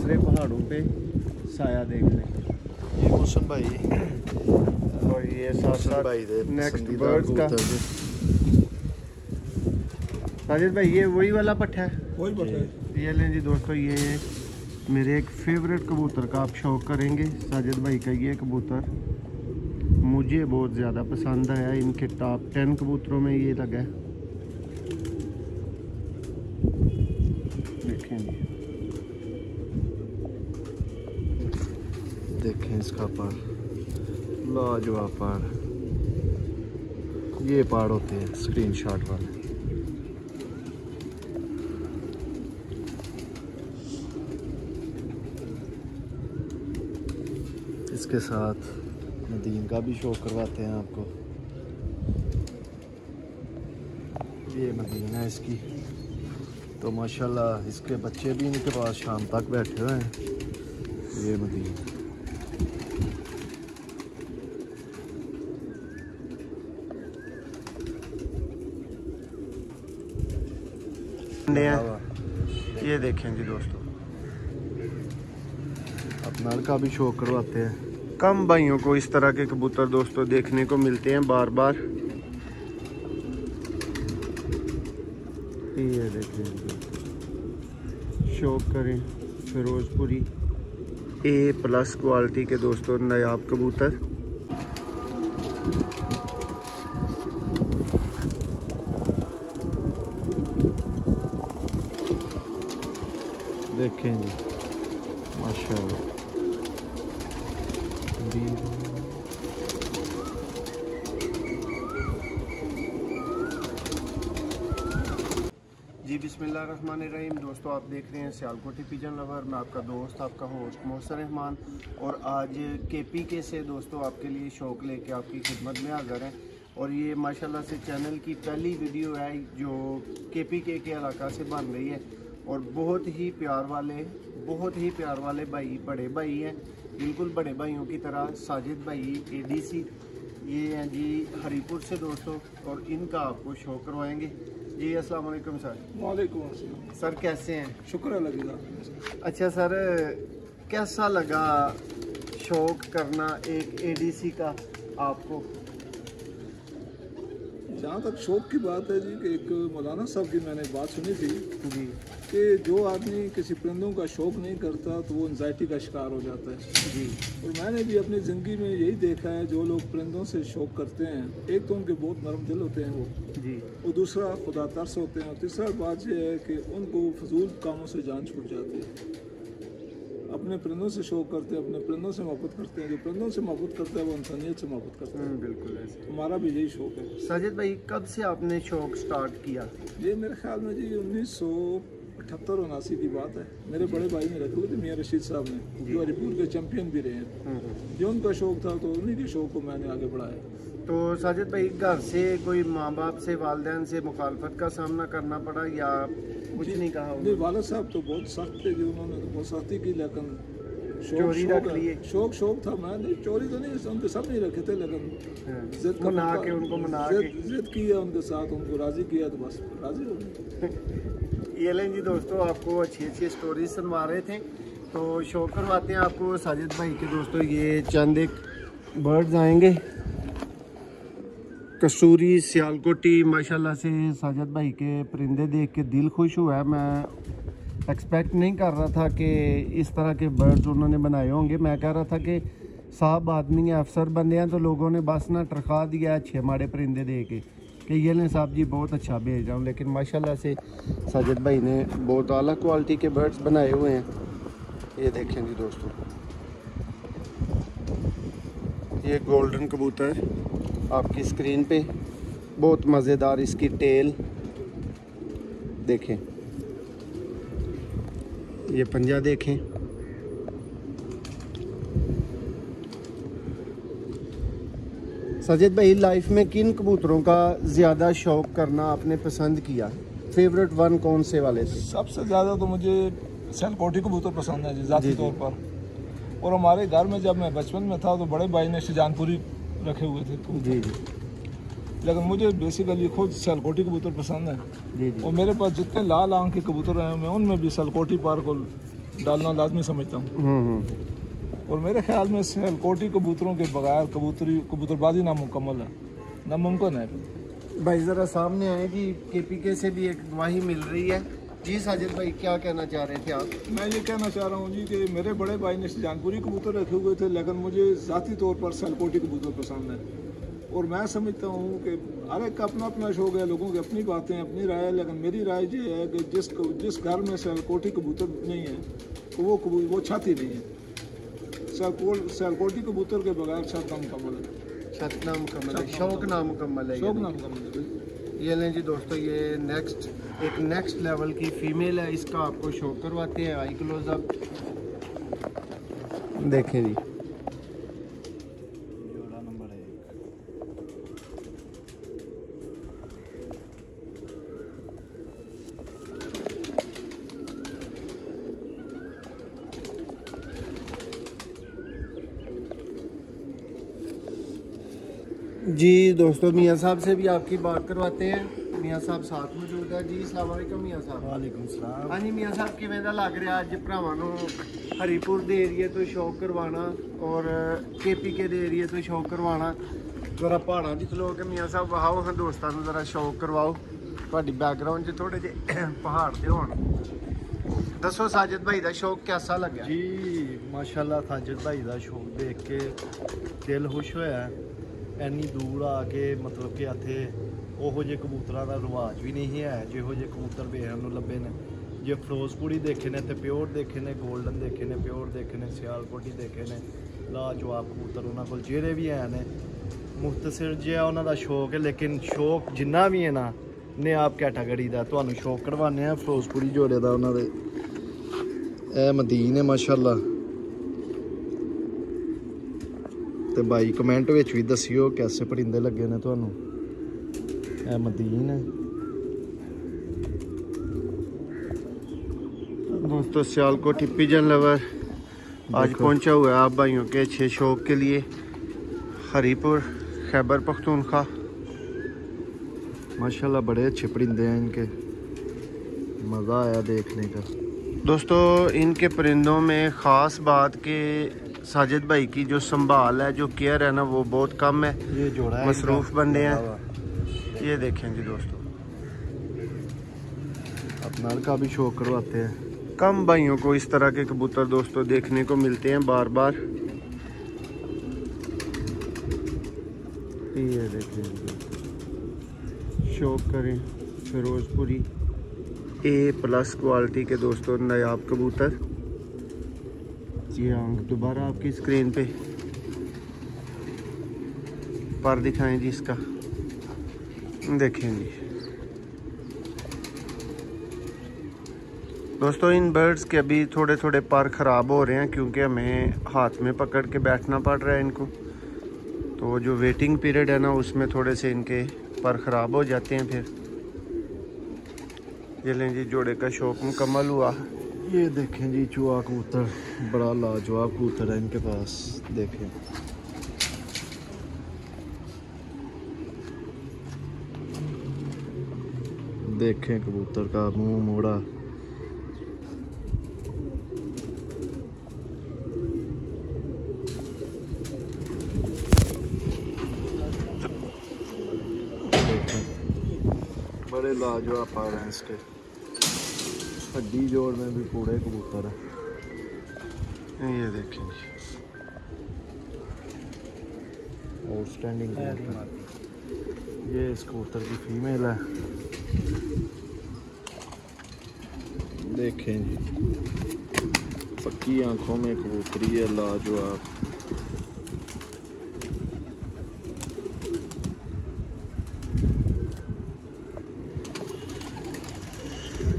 दूसरे पहाड़ों पे साया देख लें। ये मोशन भाई और ये साथ साथ भाई नेक्स्ट बर्ड्स का साजिद भाई ये वही वाला पट्ठा है, वही पट्ठा है। ये लें जी दोस्तों, ये मेरे एक फेवरेट कबूतर का आप शौक करेंगे। साजिद भाई का ये कबूतर मुझे बहुत ज़्यादा पसंद आया, इनके टॉप 10 कबूतरों में ये लगा है। देखें इसका पार, लाजवाब पार। ये पार होते हैं स्क्रीनशॉट वाले। इसके साथ नदीम का भी शो करवाते हैं आपको। ये नदीम है इसकी, तो माशाल्लाह इसके बच्चे भी इनके पास शाम तक बैठे हुए हैं। ये नदीम ये देखें जी दोस्तों, अपना का भी शो करवाते हैं। कम भाइयों को इस तरह के कबूतर दोस्तों देखने को मिलते हैं बार बार। ये देखें शौक करें फिरोजपुरी A+ क्वालिटी के दोस्तों नायाब कबूतर। देखें जी माशाल्लाह। जी बिस्मिल्लाहिर्रहमानिर्रहीम दोस्तों, आप देख रहे हैं सियालकोटी पिजन लवर। मैं आपका दोस्त, आपका होस्ट मोहसिन रहमान, और आज KPK से दोस्तों आपके लिए शौक लेके आपकी खिदमत में हाज़िर हैं। और ये माशाल्लाह से चैनल की पहली वीडियो है जो KPK के इलाका से बन रही है। और बहुत ही प्यार वाले भाई, बड़े भाई हैं, बिल्कुल बड़े भाइयों की तरह। साजिद भाई ADC ये हैं जी हरीपुर से दोस्तों, और इनका आपको शो करवाएंगे। जी अस्सलाम वालेकुम सर। वालेकुम अस्सलाम सर, कैसे हैं? शुक्र लगेगा। अच्छा सर, कैसा लगा शौक करना एक ADC का आपको? जहाँ तक शौक की बात है जी, कि एक मौलाना साहब की मैंने बात सुनी थी जी कि जो आदमी किसी परिंदों का शौक नहीं करता तो वो एंजाइटी का शिकार हो जाता है। जी। और मैंने भी अपनी ज़िंदगी में यही देखा है, जो लोग परिंदों से शौक करते हैं, एक तो उनके बहुत नरम दिल होते हैं वो जी, और दूसरा खुदा तरस होते हैं, और तीसरा बात यह है कि उनको फजूल कामों से जान छूट जाती है। अपने परिंदों से शौक करते हैं, अपने परिंदों से मोहब्बत करते हैं। जो परिंदों से मोहब्बत करता है वो इंसानियत से मोहब्बत करता है। बिल्कुल ऐसे। हमारा भी यही शौक है। साजिद भाई, कब से आपने शौक स्टार्ट किया? ये मेरे ख्याल में जी 1978-79 की बात है। मेरे बड़े भाई ने रखे हुए थे, मियाँ रशीद साहब ने, जो हरीपुर के चैंपियन भी रहे हैं। जो उनका शौक था तो उन्हीं के शौक को मैंने आगे बढ़ाया। तो साजिद भाई, घर से कोई माँ बाप से, वालिदैन से मुखालफत का सामना करना पड़ा या कुछ नहीं कहा? नहीं, वालिद साहब तो बहुत सख्त थे, जो उन्होंने तो बहुत सख्ती की, लेकिन चोरी रख लिए। शौक था। मैं नहीं, चोरी तो नहीं, उनके सब नहीं रखे थे, लेकिन जिद किया उनके साथ, उनको राजी किया तो बस राजी हो गए। ये लें जी दोस्तों, आपको अच्छी स्टोरी सुनवा रहे थे, तो शो करवाते हैं आपको साजिद भाई के दोस्तों। ये चंद एक बर्ड्स आएंगे, कसूरी, सियालकोटी। माशाल्लाह से साजिद भाई के परिंदे देख के दिल खुश हुआ है। मैं एक्सपेक्ट नहीं कर रहा था कि इस तरह के बर्ड्स उन्होंने बनाए होंगे। मैं कह रहा था कि साहब आदमी है, अफसर बंदे हैं, तो लोगों ने बस ना टरखा दिया है 6 माड़े परिंदे दे के कि ये लें साहब जी, बहुत अच्छा भेज रहा हूँ। लेकिन माशाल्लाह से साजिद भाई ने बहुत आला क्वालिटी के बर्ड्स बनाए हुए हैं। ये देखें जी दोस्तों, ये गोल्डन कबूतर आपकी स्क्रीन पे, बहुत मज़ेदार इसकी टेल देखें, ये पंजा देखें। साजिद भाई, लाइफ में किन कबूतरों का ज़्यादा शौक करना आपने पसंद किया? फेवरेट वन कौन से वाले थे? सबसे ज़्यादा तो मुझे सियालकोटी कबूतर पसंद है जी, ज़ाती तौर पर। और हमारे घर में जब मैं बचपन में था तो बड़े भाई ने शाहजहानपुरी रखे हुए थे जी जी, लेकिन मुझे बेसिकली खुद सियालकोटी कबूतर पसंद है जी जी। और मेरे पास जितने लाल आंख के कबूतर हैं, मैं उनमें भी सियालकोटी पार को डालना लाजमी समझता हूँ। और मेरे ख्याल में सियालकोटी कबूतरों के बगैर कबूतरबाजी नामुकम्मल है, नामुमकिन है। भाई ज़रा सामने आए कि KPK से भी एक गवाही मिल रही है। जी साजिद भाई क्या कहना चाह रहे थे आप? मैं ये कहना चाह रहा हूँ जी कि मेरे बड़े भाई ने जानपुरी कबूतर रखे हुए थे, लेकिन मुझे ज़ाती तौर पर सियालकोटी कबूतर पसंद है। और मैं समझता हूँ कि हर एक का अपना अपना शौक है, लोगों की अपनी बातें, अपनी राय है। लेकिन मेरी राय ये है कि जिस घर में सियालकोटी कबूतर नहीं है तो वो छाती नहीं है। सियालकोटी कबूतर के बगैर छत नामुकम्मल है, छत नामुकम्मल है, शौक नामुकम्मल है, शौक नामुकम्मल है। ये लें जी दोस्तों, ये एक नेक्स्ट लेवल की फीमेल है। इसका आपको शो करवाते हैं आई क्लोजअप। देखें जी, जोड़ा नंबर 1। जी दोस्तों, मियाँ साहब से भी आपकी बात करवाते हैं। मियाँ साहब साथ मौजूद है। जी अस्सलाम वालेकुम मियाँ साहब। वालेकुम सलाम। हाँ जी मियाँ साहब, किवें दा लग रहा अज भरावां नूं हरीपुर दे एरिए तो शौक करवाना और KPK दे एरिए तो शौक करवाना। जरा पहाड़ां च खलो के मियाँ साहब वहाओ हाँ दोस्तां नूं जरा शौक करवाओ। तुहाडी बैकग्राउंड च थोड़े जे पहाड़ ते होण। दसो साजिद भाई दा शौक कैसा लग्या? जी माशाल्लाह, साजिद भाई दा शौक देख के दिल खुश होया। ਇੰਨੀ ਦੂਰ ਆ ਕੇ ਮਤਲਬ ਕਿ ਇੱਥੇ ਉਹੋ ਜਿਹੇ ਕਬੂਤਰਾਂ ਦਾ ਰਿਵਾਜ ਵੀ ਨਹੀਂ ਹੈ ਜਿਹੋ ਜਿਹੇ ਕਬੂਤਰ ਵੇਖਣ ਨੂੰ ਲੱਭੇ ਨੇ। ਜੇ ਫਿਰੋਜ਼ਪੁਰੀ ਦੇਖੇ ਨੇ ਤੇ ਪਿਓਰ ਦੇਖੇ ਨੇ, ਗੋਲਡਨ ਦੇਖੇ ਨੇ, ਪਿਓਰ ਦੇਖੇ ਨੇ, ਸਿਆਲਕੋਟੀ ਦੇਖੇ ਨੇ, ਲਾਜਵਾਬ ਕਬੂਤਰ ਉਹਨਾਂ ਕੋਲ ਜਿਹੜੇ ਵੀ ਹੈ ਨੇ। ਮੁਖਤਸਰ ਜਿਹਾ ਉਹਨਾਂ ਦਾ ਸ਼ੌਕ ਹੈ, ਲੇਕਿਨ ਸ਼ੌਕ ਜਿੰਨਾ ਵੀ ਹੈ ਨਾ ਨਿਆਬ ਕੈਟਾਗਰੀ ਦਾ। ਤੁਹਾਨੂੰ ਸ਼ੌਕ ਕਰਵਾਉਂਦੇ ਆ ਫਿਰੋਜ਼ਪੁਰੀ ਜੋੜੇ ਦਾ ਉਹਨਾਂ ਦੇ। ਇਹ ਮਦੀਨ ਹੈ ਮਾਸ਼ਾਅੱਲਾ। ਤੇ ਬਾਈ ਕਮੈਂਟ ਵਿੱਚ ਵੀ ਦੱਸਿਓ ਕਿਵੇਂ ਪਰਿੰਦੇ ਲੱਗੇ ਨੇ ਤੁਹਾਨੂੰ। ਇਹ ਮਦੀਨ ਹੈ दोस्तों। सियालकोटी पिजन लवर आज पहुंचा हुआ है आप भाइयों के अच्छे शौक के लिए हरीपुर खैबर पख्तूनख्वा। माशाल्लाह बड़े अच्छे परिंदे हैं इनके, मज़ा आया देखने का। दोस्तों इनके परिंदों में ख़ास बात के साजिद भाई की जो संभाल है, जो केयर है ना, वो बहुत कम है। ये जोड़ा है, मसरूफ़ बंदे हैं। ये देखें जी दोस्तों, अपना का भी शौक करवाते हैं। कम भाइयों को इस तरह के कबूतर दोस्तों देखने को मिलते हैं बार बार। ये देखें, शौक करें फिरोजपुरी A+ क्वालिटी के दोस्तों नायाब कबूतर। जी हाँ, दोबारा आपकी स्क्रीन पे पर दिखाएं जी इसका। देखें जी दोस्तों, इन बर्ड्स के अभी थोड़े थोड़े पर ख़राब हो रहे हैं क्योंकि हमें हाथ में पकड़ के बैठना पड़ रहा है इनको। तो जो वेटिंग पीरियड है ना, उसमें थोड़े से इनके पर ख़राब हो जाते हैं। फिर ये लें जी, जोड़े का शौक मुकम्मल हुआ। ये देखें जी चूहा कबूतर, बड़ा लाजवाब कबूतर है इनके पास। देखें देखें कबूतर का मुंह मोड़ा। बड़े लाजवाब पार हैं इसके। हड्डी जोड़ में भी पूरे कबूतर है। ये देखें और स्टैंडिंग कबूतर। ये इस कबूतर की फीमेल है। देखें जी, पक्की आंखों में कबूतरी है, लाजवाब।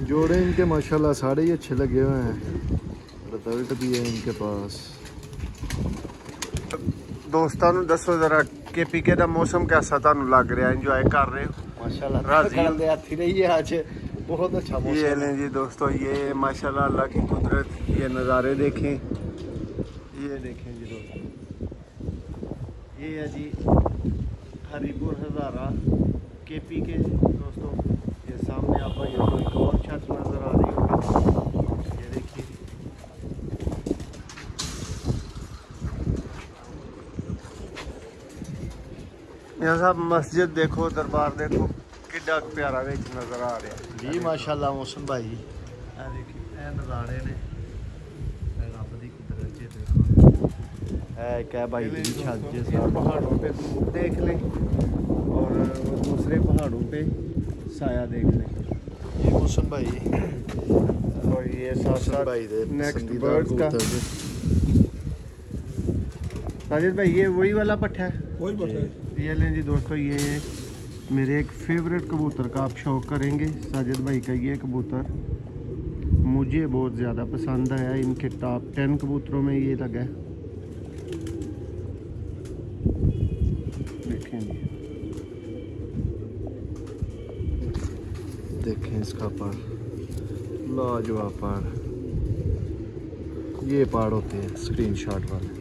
जोड़े इनके माशाल्लाह सारे ही अच्छे लगे हुए हैं। रिजल्ट भी है इनके पास। दोस्तों दसो जरा KPK का मौसम कैसा तुहानू लग रहा है? एंजॉय कर रहे हो? माशाल्लाह राजी हाथी रही है आज, बहुत अच्छा ये मौसम लें जी दोस्तों, ये माशाल्लाह अल्लाह की कुदरत। ये नज़ारे देखें, ये देखें जी दोस्तों, ये है जी हरीपुर हज़ारा KPK दोस्तों। ये सामने आप एक और छत नज़र आ रही होगी, ये देखिए यहाँ साहब मस्जिद देखो, दरबार देखो, किड्डा प्यारा विच नज़र आ रहा है जी माशाल्लाह मौसम भाई। ये देखिए ये नज़ारे ने रब दी कुदरत च देखो। है क्या भाई दी छत जे साहब पहाड़ों पे धूप देख लें और दूसरे पहाड़ों पे साया देख लें। ये मौसम भाई और ये साथ साथ भाई दे नेक्स्ट बर्ड्स का। साजिद भाई ये वही वाला पट्ठा है? वही पट्ठा है। ये लें जी दोस्तों, ये मेरे एक फेवरेट कबूतर का आप शौक करेंगे। साजिद भाई का ये कबूतर मुझे बहुत ज़्यादा पसंद आया, इनके टॉप 10 कबूतरों में ये लगा है। देखें जी, देखें इसका पर लाजवाब पर, ये पाड़ होते हैं स्क्रीनशॉट वाले।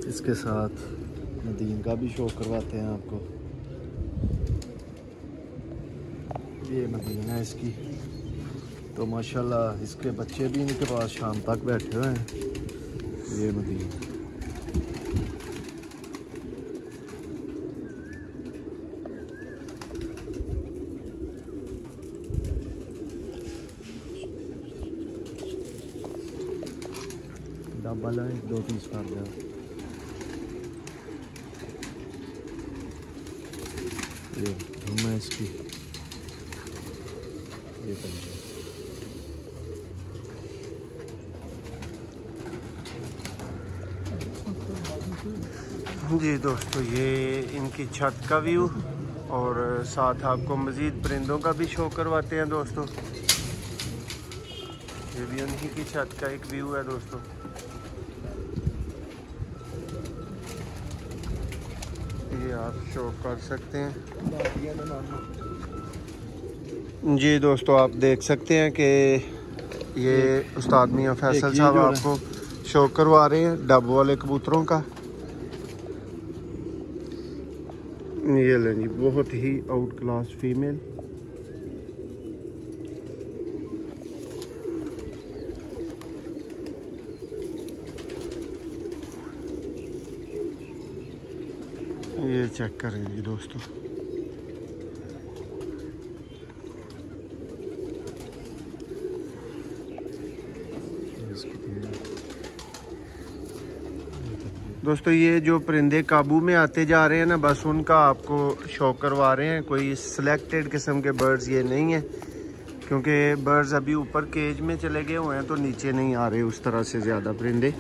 इसके साथ नदीम का भी शो करवाते हैं आपको। ये नदीम है इसकी, तो माशाल्लाह इसके बच्चे भी इनके पास शाम तक बैठे हुए हैं। ये नदीम डबल है, 2 पीस कर दिया। ये धुम है इसकी, ये पंजा। जी दोस्तों, ये इनकी छत का व्यू और साथ आपको मज़ीद परिंदों का भी शो करवाते हैं दोस्तों। ये भी उनकी की छत का एक व्यू है दोस्तों। ये आप शो कर सकते हैं। जी दोस्तों, आप देख सकते हैं कि ये उस्ताद मियां फैसल साहब आपको शो करवा रहे हैं डब वाले कबूतरों का। ये लें जी, बहुत ही आउट क्लास फीमेल। ये चेक करें जी दोस्तों, दोस्तों ये जो परिंदे काबू में आते जा रहे हैं ना, बस उनका आपको शो करवा रहे हैं। कोई सिलेक्टेड किस्म के बर्ड्स ये नहीं है, क्योंकि बर्ड्स अभी ऊपर केज में चले गए हुए हैं तो नीचे नहीं आ रहे उस तरह से ज़्यादा परिंदे।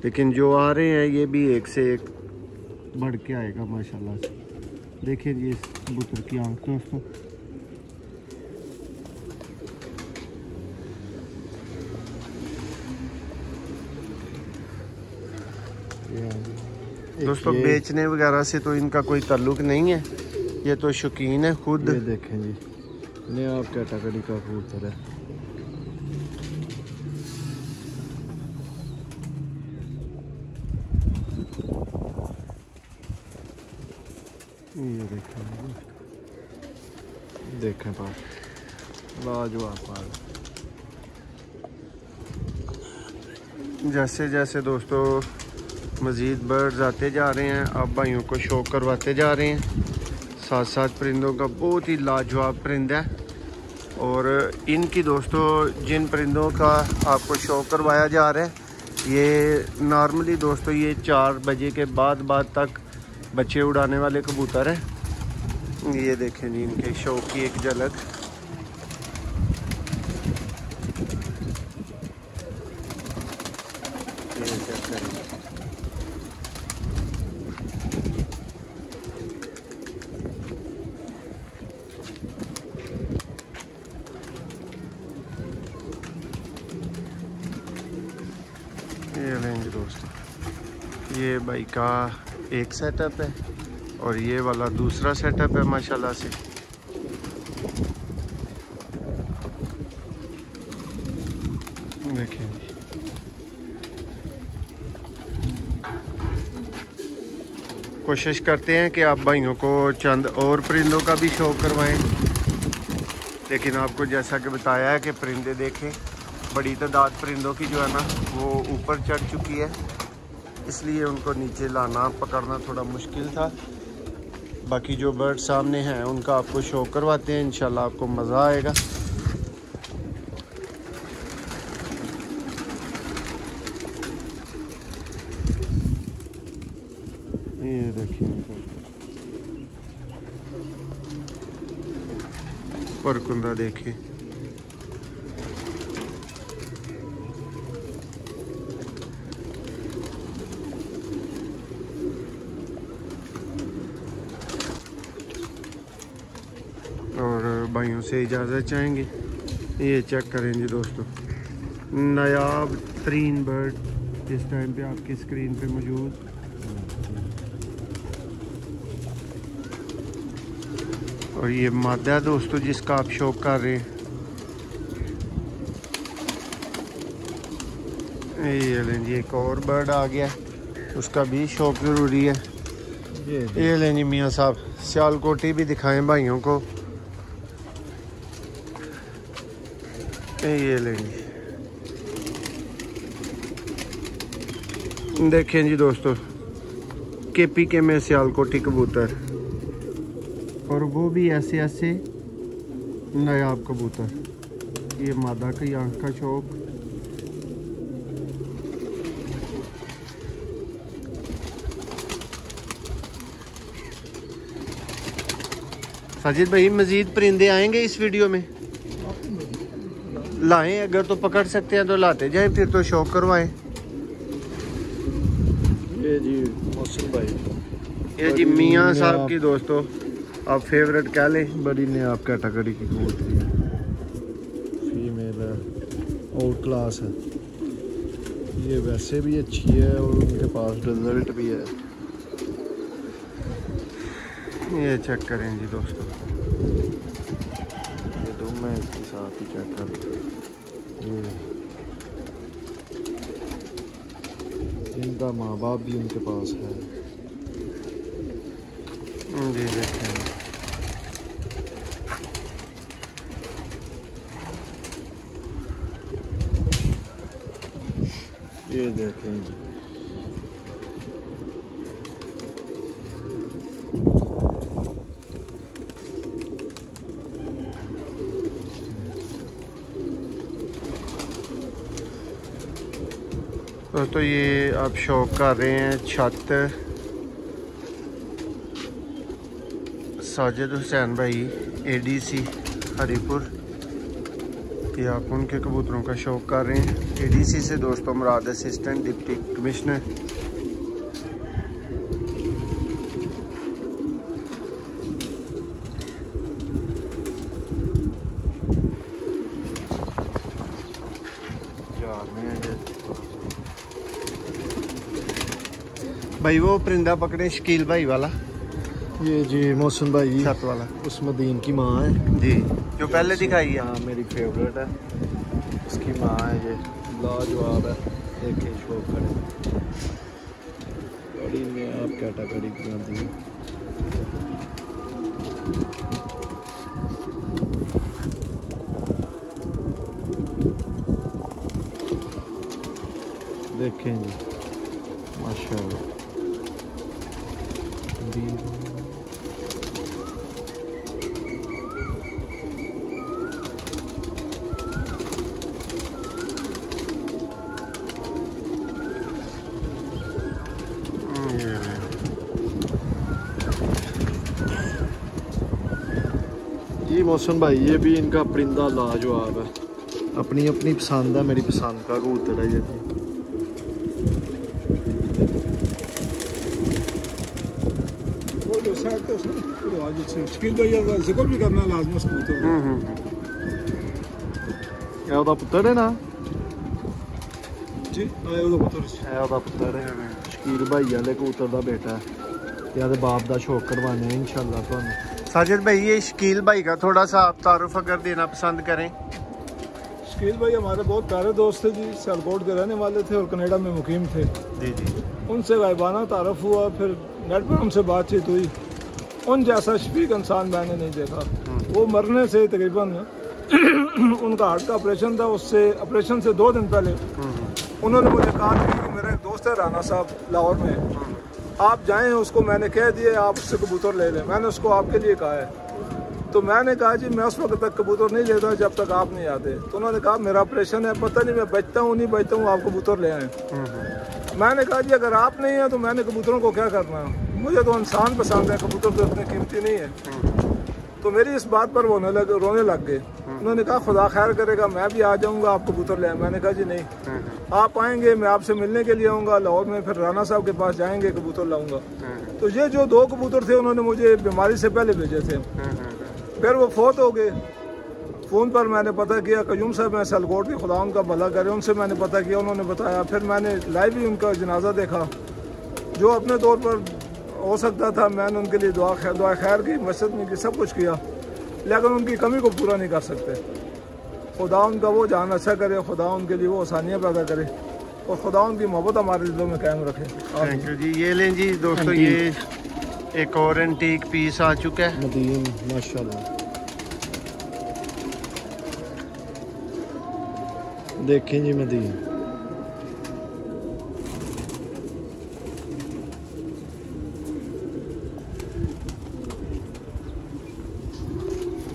लेकिन जो आ रहे हैं ये भी एक से एक बढ़ के आएगा माशाल्लाह से। देखिए जी इस कबूतर की आँख दोस्तों, दोस्तों बेचने वगैरह से तो इनका कोई ताल्लुक नहीं है, ये तो शौकीन है खुद। ये देखें जी, नया कैटेगरी का कबूतर है। ये देखें, देखें पार लाजवाब पार। जैसे जैसे दोस्तों मज़ीद बर्ड्स आते जा रहे हैं, आप भाइयों को शो करवाते जा रहे हैं। साथ साथ परिंदों का बहुत ही लाजवाब परिंदा है। और इनकी दोस्तों जिन परिंदों का आपको शो करवाया जा रहा है, ये नॉर्मली दोस्तों ये 4 बजे के बाद तक बच्चे उड़ाने वाले कबूतर हैं। ये देखें जी इनके शो की एक झलक। ये चेक करें, ये लेंगे दोस्तों, ये भाई का एक सेटअप है और ये वाला दूसरा सेटअप है माशाल्लाह से। देखें कोशिश करते हैं कि आप भाइयों को चंद और परिंदों का भी शौक करवाएं, लेकिन आपको जैसा कि बताया है कि परिंदे देखें बड़ी तादाद परिंदों की जो है ना वो ऊपर चढ़ चुकी है, इसलिए उनको नीचे लाना पकड़ना थोड़ा मुश्किल था। बाकी जो बर्ड सामने हैं उनका आपको शो करवाते हैं, इंशाल्लाह आपको मज़ा आएगा। ये देखिए परकुंदा देखिए, और भाइयों से इजाज़त चाहेंगे। ये चेक करें जी दोस्तों, नायाब तरीन बर्ड इस टाइम पे आपकी स्क्रीन पे मौजूद। और ये मादा दोस्तों जिसका आप शौक कर रहे हैं, ये लें जी एक और बर्ड आ गया, उसका भी शौक ज़रूरी है। ये लें जी मियाँ साहब, सियालकोटी भी दिखाएं भाइयों को। ये लें जी, देखें जी दोस्तों, KPK में सियालकोटी कबूतर, और वो भी ऐसे ऐसे नायाब कबूतर। ये मादा की आँख का शौक। साजिद भाई मज़ीद परिंदे आएंगे इस वीडियो में? लाएं, अगर तो पकड़ सकते हैं तो लाते जाएं, फिर तो शौक करवाएं। ये जी मौसम भाई, ये जी मियाँ साहब की दोस्तों आप फेवरेट कह लें। बड़ी ने आप कैटेगरी की कबूतरी है, फीमेल है, आउट क्लास है। ये वैसे भी अच्छी है और उनके पास रिजल्ट भी है। ये चेक करें जी दोस्तों, ये दो मैं इसके साथ ही चेक कर, इनका माँ बाप भी उनके पास है जी। देखें ये देखें जी, तो ये आप शौक कर रहे हैं छत साजिद हुसैन भाई ADC हरीपुर, ये आप उनके कबूतरों का शौक कर रहे हैं। ADC से दोस्तों मुराद असिस्टेंट डिप्टी कमिश्नर। भाई वो परिंदा पकड़े शकील भाई वाला, ये जी मोहसिन भाई छत वाला, उस मदीन की माँ है जी, जो पहले दिखाई है। हाँ मेरी फेवरेट है, उसकी माँ है, ये लाजवाब है। देखिए शौक खड़े, बड़ी में आप कैटेगरी की आती है। देखें जी माशाल्लाह। जी मौसम भाई, ये भी इनका परिंदा लाजवाब है, अपनी अपनी पसंद है। मेरी पसंद का कबूतर है ये भी। शकील भाई का जिक्र भी करना लाजमी कबूतर। क्या ਉਹਦਾ ਪੁੱਤਰ है ना जी, आए ਉਹਦਾ ਪੁੱਤਰ है, ਉਹਦਾ ਪੁੱਤਰ है। शकील भाई वाले कबूतर का बेटा है, या बाप का शौक करवाने इंशाल्लाह ਤੁਹਾਨੂੰ। साजिद भाई ये शकील भाई का थोड़ा सा आप तारुफ अगर देना पसंद करें। शकील भाई हमारे बहुत प्यारे दोस्त थे जी, सियालकोट के रहने वाले थे और कनाडा में मुकीम थे जी जी। उनसे गायबाना तारुफ हुआ, फिर नेट पर हमसे बातचीत हुई। उन जैसा शफीक इंसान मैंने नहीं देखा। वो मरने से तकरीबन उनका हार्ट का ऑपरेशन था, उससे ऑपरेशन से 2 दिन पहले उन्होंने मुझे कहा कि मेरा एक दोस्त है राना साहब लाहौर में, आप जाएं, उसको मैंने कह दिया आप उससे कबूतर ले लें, मैंने उसको आपके लिए कहा है। तो मैंने कहा जी मैं उस वक्त तक कबूतर नहीं लेता जब तक आप नहीं आते। तो उन्होंने कहा मेरा ऑपरेशन है, पता नहीं मैं बचता हूँ नहीं बचता हूँ, आप कबूतर ले आएँ। मैंने कहा जी अगर आप नहीं हैं तो मैंने कबूतरों को क्या करना, मुझे तो इंसान पसंद है, कबूतर तो इतने कीमती नहीं है। तो मेरी इस बात पर रोने लग गए। उन्होंने कहा खुदा खैर करेगा मैं भी आ जाऊंगा, आप कबूतर ले आए। मैंने कहा जी नहीं, आप आएंगे मैं आपसे मिलने के लिए आऊँगा लाहौर में, फिर राना साहब के पास जाएंगे, कबूतर लाऊंगा। तो ये जो 2 कबूतर थे उन्होंने मुझे बीमारी से पहले भेजे थे, फिर वो फौत हो गए। फ़ोन पर मैंने पता किया, कयूम साहब मैं सियालकोट के, खुदा उनका भला करे, उनसे मैंने पता किया, उन्होंने बताया। फिर मैंने लाइव ही उनका जनाजा देखा, जो अपने तौर पर हो सकता था मैंने उनके लिए दुआ खैर की, मस्जिद में की, सब कुछ किया, लेकिन उनकी कमी को पूरा नहीं कर सकते। खुदा उनका वो जान अच्छा करे, खुदा उनके लिए वो आसानियाँ पैदा करे और खुदा उनकी मोहब्बत हमारे दिलों में कायम रखे। थैंक यू जी। ये लें जी दोस्तों, ये एक और एंटीक पीस आ चुका है मदीन माशाल्लाह। देखें जी मदीन,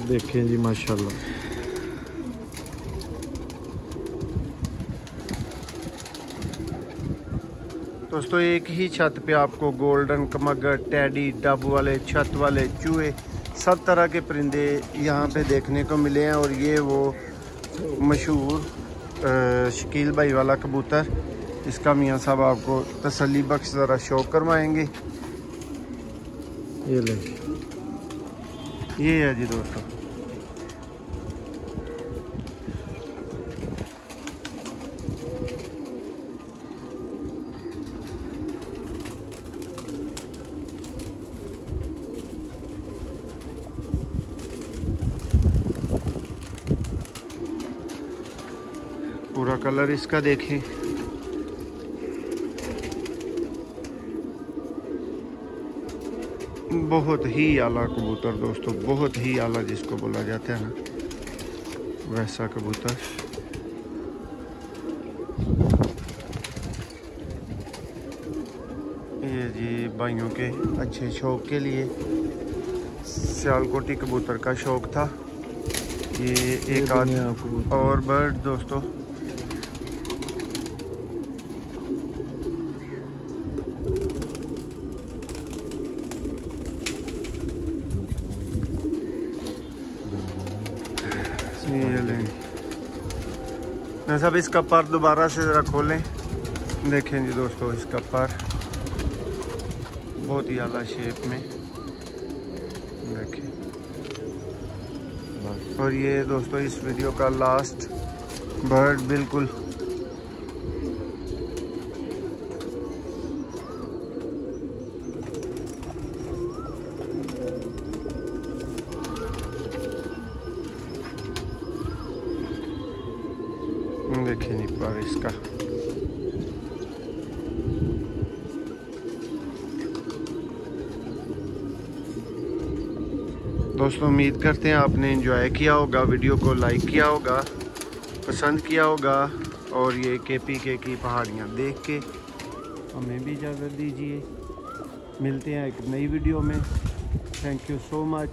देखें जी माशाल्लाह। दोस्तों एक ही छत पे आपको गोल्डन कमगर, टैडी, डब वाले, छत वाले, चूहे, सब तरह के परिंदे यहाँ पे देखने को मिले हैं। और ये वो मशहूर शकील भाई वाला कबूतर, इसका मियाँ साहब आपको तसल्ली बख्श ज़रा शौक करवाएंगे। ये ले, ये है जी दोस्तों, पूरा कलर इसका देखें। बहुत ही आला कबूतर दोस्तों, बहुत ही आला जिसको बोला जाता है ना, वैसा कबूतर। ये जी भाइयों के अच्छे शौक के लिए सियालकोटी कबूतर का शौक था। ये एक और बर्ड दोस्तों, मैं सब इसका पर दोबारा से ज़रा खोलें। देखें जी दोस्तों, इसका पर बहुत ही आला शेप में देखें। और ये दोस्तों इस वीडियो का लास्ट बर्ड बिल्कुल देखें नहीं पर इसका। दोस्तों उम्मीद करते हैं आपने एंजॉय किया होगा, वीडियो को लाइक किया होगा, पसंद किया होगा और ये KPK की पहाड़ियाँ देख के हमें भी इजाज़त दीजिए। मिलते हैं एक नई वीडियो में। Thank you so much.